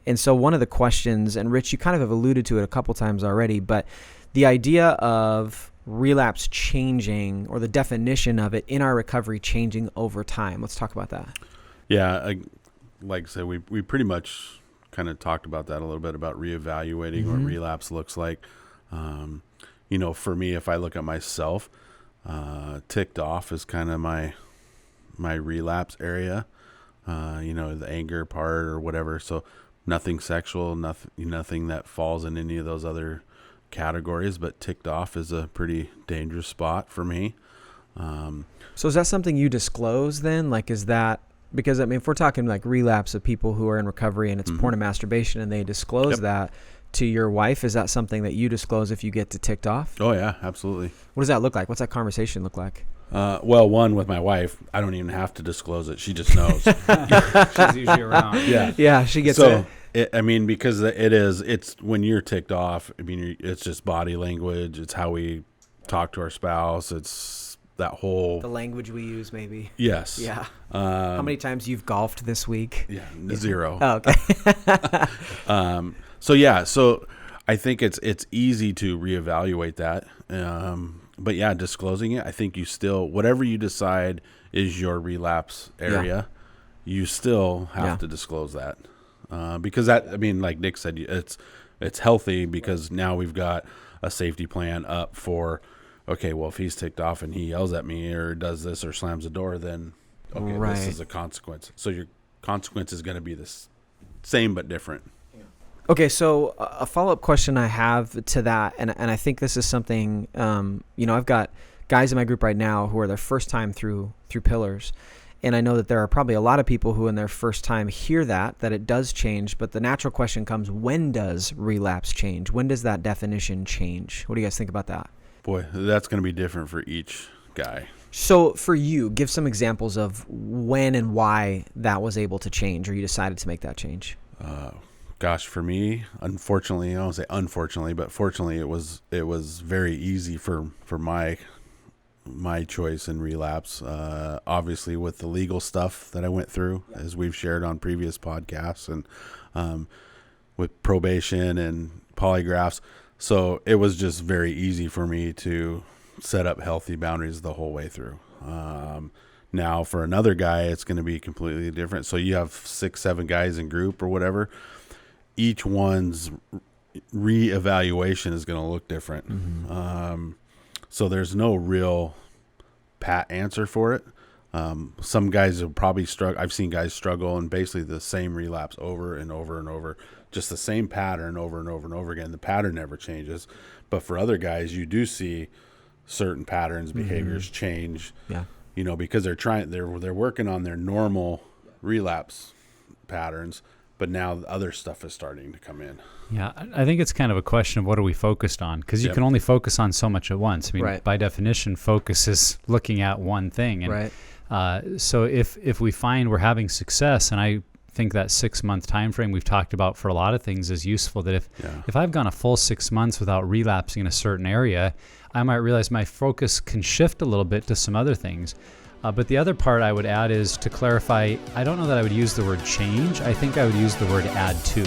And so one of the questions, and Rich, you kind of have alluded to it a couple times already, but the idea of relapse changing, or the definition of it in our recovery changing over time. Let's talk about that. Yeah, like I said, we pretty much kind of talked about that a little bit, about reevaluating what relapse looks like. For me, if I look at myself, ticked off is kind of my relapse area, the anger part or whatever. So nothing sexual, nothing that falls in any of those other categories, but ticked off is a pretty dangerous spot for me. So is that something you disclose then? Like, is that, because if we're talking like relapse of people who are in recovery and it's porn and masturbation and they disclose that to your wife, is that something that you disclose if you get to ticked off? Oh yeah, absolutely. What does that look like? What's that conversation look like? Well, one, with my wife, I don't even have to disclose it. She just knows. She's usually around. Yeah, she gets it. Because it's when you're ticked off, it's just body language. It's how we talk to our spouse. It's that whole... The language we use, maybe. Yes. Yeah. How many times you've golfed this week? Yeah, 0. Oh, okay. So I think it's easy to reevaluate that. But yeah, disclosing it, I think you still, whatever you decide is your relapse area, you still have to disclose that. Because that, like Nick said, it's healthy, because now we've got a safety plan up for, okay, well, if he's ticked off and he yells at me or does this or slams the door, then this is a consequence. So your consequence is going to be the same but different. Okay, so a follow-up question I have to that, and I think this is something, I've got guys in my group right now who are their first time through Pillars, and I know that there are probably a lot of people who in their first time hear that it does change, but the natural question comes, when does relapse change? When does that definition change? What do you guys think about that? Boy, that's going to be different for each guy. So for you, give some examples of when and why that was able to change, or you decided to make that change. Gosh, for me, unfortunately, I don't say unfortunately, but fortunately, it was very easy for my choice in relapse. Obviously, with the legal stuff that I went through, as we've shared on previous podcasts, and with probation and polygraphs, so it was just very easy for me to set up healthy boundaries the whole way through. Now, for another guy, it's going to be completely different. So you have 6-7 guys in group or whatever. Each one's reevaluation is going to look different. So there's no real pat answer for it. Some guys will probably struggle. I've seen guys struggle and basically the same relapse over and over and over, just the same pattern over and over and over again. The pattern never changes. But for other guys, you do see certain patterns, behaviors change. Yeah. Because they're working on their normal relapse patterns, but now other stuff is starting to come in. Yeah, I think it's kind of a question of what are we focused on, because you can only focus on so much at once. By definition, focus is looking at one thing. And so if we find we're having success, and I think that 6-month time frame we've talked about for a lot of things is useful, that if I've gone a full 6 months without relapsing in a certain area, I might realize my focus can shift a little bit to some other things. But the other part I would add is to clarify, I don't know that I would use the word change. I think I would use the word add to.